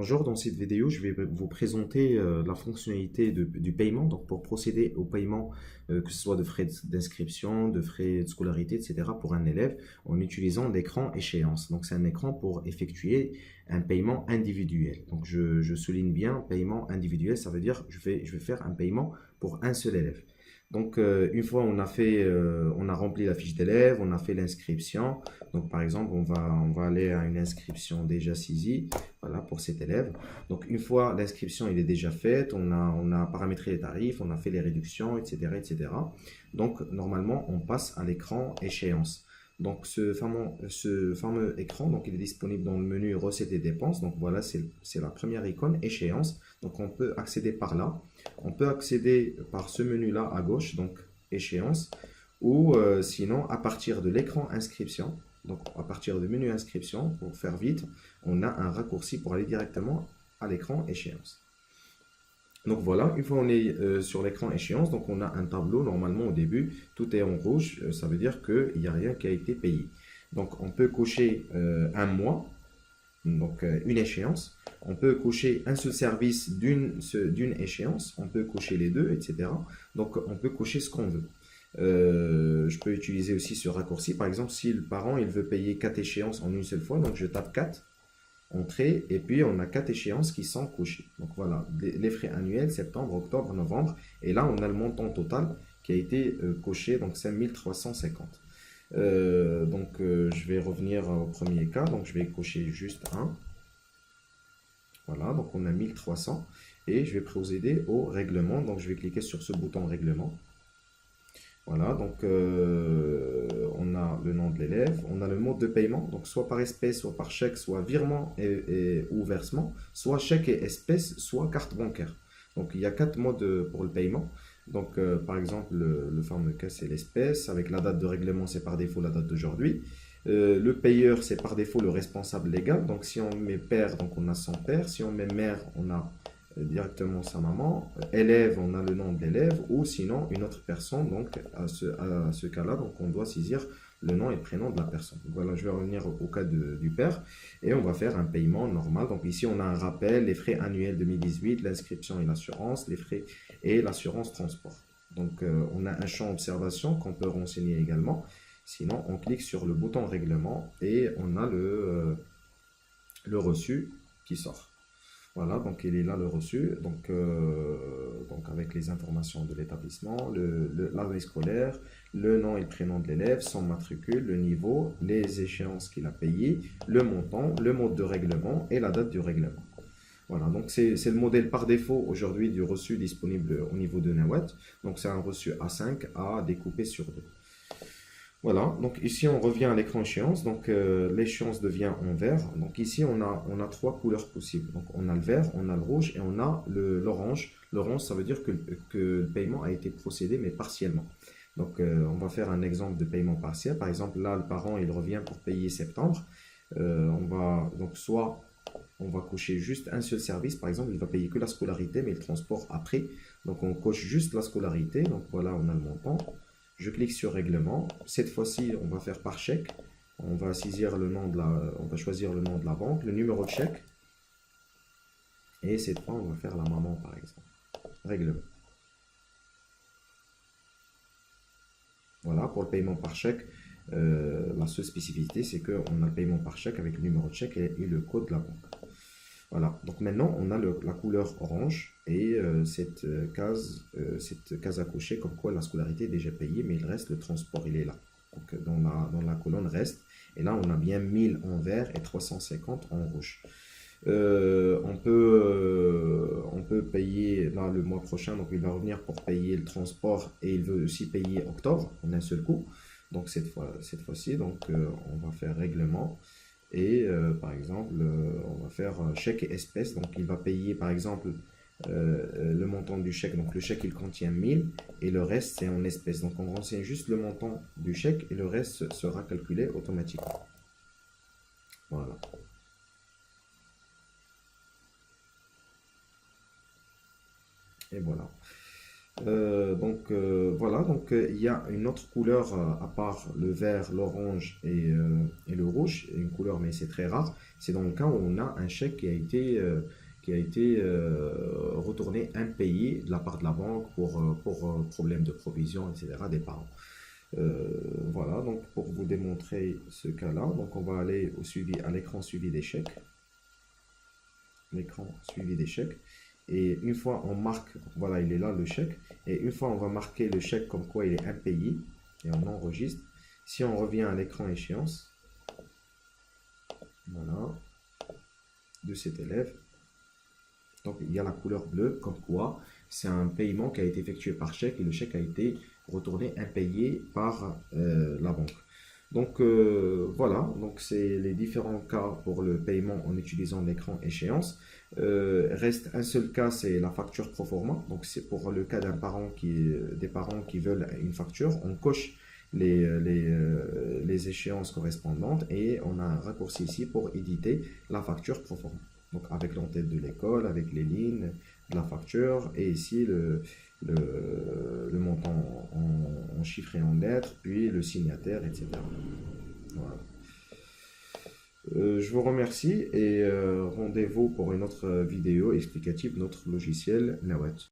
Bonjour, dans cette vidéo, je vais vous présenter la fonctionnalité du paiement. Donc, pour procéder au paiement, que ce soit de frais d'inscription, de frais de scolarité, etc., pour un élève, en utilisant l'écran échéance. Donc, c'est un écran pour effectuer un paiement individuel. Donc, je souligne bien paiement individuel, ça veut dire je vais faire un paiement pour un seul élève. Donc, une fois on a rempli la fiche d'élève, on a fait l'inscription. Donc, par exemple, on va aller à une inscription déjà saisie. Voilà, pour cet élève. Donc, une fois l'inscription il est déjà faite, on a paramétré les tarifs, on a fait les réductions, etc., etc. Donc, normalement, on passe à l'écran échéance. Donc, ce fameux écran, donc, il est disponible dans le menu recettes et dépenses. Donc, voilà, c'est la première icône, échéance. Donc, on peut accéder par là. On peut accéder par ce menu-là à gauche, donc échéance, ou sinon à partir de l'écran inscription. Donc, à partir du menu inscription, pour faire vite, on a un raccourci pour aller directement à l'écran échéance. Donc voilà, une fois on est sur l'écran échéance, donc on a un tableau, normalement au début, tout est en rouge, ça veut dire qu'il n'y a rien qui a été payé. Donc on peut cocher un mois, donc une échéance, on peut cocher un seul service d'une échéance, on peut cocher les deux, etc. Donc on peut cocher ce qu'on veut. Je peux utiliser aussi ce raccourci. Par exemple, si le parent il veut payer 4 échéances en une seule fois, donc je tape 4, entrée, et puis on a 4 échéances qui sont cochées. Donc voilà, les frais annuels, septembre, octobre, novembre, et là on a le montant total qui a été coché, donc 5350. Je vais revenir au premier cas, donc je vais cocher juste un. Voilà, donc on a 1300, et je vais procéder au règlement, donc je vais cliquer sur ce bouton règlement. Voilà, donc on a le nom de l'élève, on a le mode de paiement, donc soit par espèce, soit par chèque, soit virement ou versement, soit chèque et espèce, soit carte bancaire. Donc il y a 4 modes pour le paiement. Donc par exemple, le fameux cas c'est l'espèce, avec la date de règlement c'est par défaut la date d'aujourd'hui. Le payeur c'est par défaut le responsable légal, donc si on met père, donc on a son père, si on met mère, on a directement sa maman. Élève, on a le nom de l'élève, ou sinon une autre personne. Donc à ce cas-là, donc on doit saisir le nom et le prénom de la personne. Donc, voilà, je vais revenir au cas du père, et on va faire un paiement normal. Donc ici on a un rappel, les frais annuels 2018, l'inscription et l'assurance, les frais et l'assurance transport. Donc on a un champ observation qu'on peut renseigner également. Sinon on clique sur le bouton règlement et on a le reçu qui sort. Voilà, donc il est là le reçu, donc avec les informations de l'établissement, l'année scolaire, le nom et le prénom de l'élève, son matricule, le niveau, les échéances qu'il a payées, le montant, le mode de règlement et la date du règlement. Voilà, donc c'est le modèle par défaut aujourd'hui du reçu disponible au niveau de Nawat. Donc c'est un reçu A5 à découper sur deux. Voilà, donc ici on revient à l'écran échéance, donc l'échéance devient en vert. Donc ici on a trois couleurs possibles. Donc on a le vert, on a le rouge et on a l'orange. L'orange ça veut dire que le paiement a été procédé mais partiellement. Donc on va faire un exemple de paiement partiel. Par exemple là le parent il revient pour payer septembre. Soit on va cocher juste un seul service, par exemple il va payer que la scolarité mais le transport après. Donc on coche juste la scolarité, donc voilà on a le montant. Je clique sur règlement. Cette fois-ci, on va faire par chèque. On va saisir on va choisir le nom de la banque, le numéro de chèque. Et cette fois, on va faire la maman, par exemple. Règlement. Voilà, pour le paiement par chèque, la seule spécificité, c'est qu'on a le paiement par chèque avec le numéro de chèque et le code de la banque. Voilà, donc maintenant on a la couleur orange et cette case à cocher comme quoi la scolarité est déjà payée, mais il reste le transport, il est là. Donc dans la colonne reste, et là on a bien 1000 en vert et 350 en rouge. On peut payer là le mois prochain, donc il va revenir pour payer le transport et il veut aussi payer octobre en un seul coup. Donc cette fois-ci, on va faire règlement. Et par exemple, on va faire chèque et espèce. Donc il va payer par exemple le montant du chèque. Donc le chèque il contient 1000 et le reste c'est en espèces. Donc on renseigne juste le montant du chèque et le reste sera calculé automatiquement. Voilà. Et voilà. Voilà, il y a une autre couleur à part le vert, l'orange et le rouge, une couleur mais c'est très rare. C'est dans le cas où on a un chèque qui a été retourné impayé de la part de la banque pour problème de provision, etc. des parents. Voilà, donc pour vous démontrer ce cas-là, donc on va aller au suivi, à l'écran suivi d'échec, l'écran suivi d'échec. Et une fois on marque, voilà, il est là le chèque. Et une fois on va marquer le chèque comme quoi il est impayé et on enregistre. Si on revient à l'écran échéance, voilà, de cet élève, donc il y a la couleur bleue comme quoi c'est un paiement qui a été effectué par chèque et le chèque a été retourné impayé par la banque. Voilà, donc c'est les différents cas pour le paiement en utilisant l'écran échéance. Reste un seul cas, c'est la facture pro forma. Donc c'est pour le cas des parents qui veulent une facture, on coche les échéances correspondantes et on a un raccourci ici pour éditer la facture pro forma. Donc avec l'entête de l'école, avec les lignes de la facture et ici le montant en chiffres et en lettres, puis le signataire, etc. Voilà. Je vous remercie et rendez-vous pour une autre vidéo explicative de notre logiciel Nawat.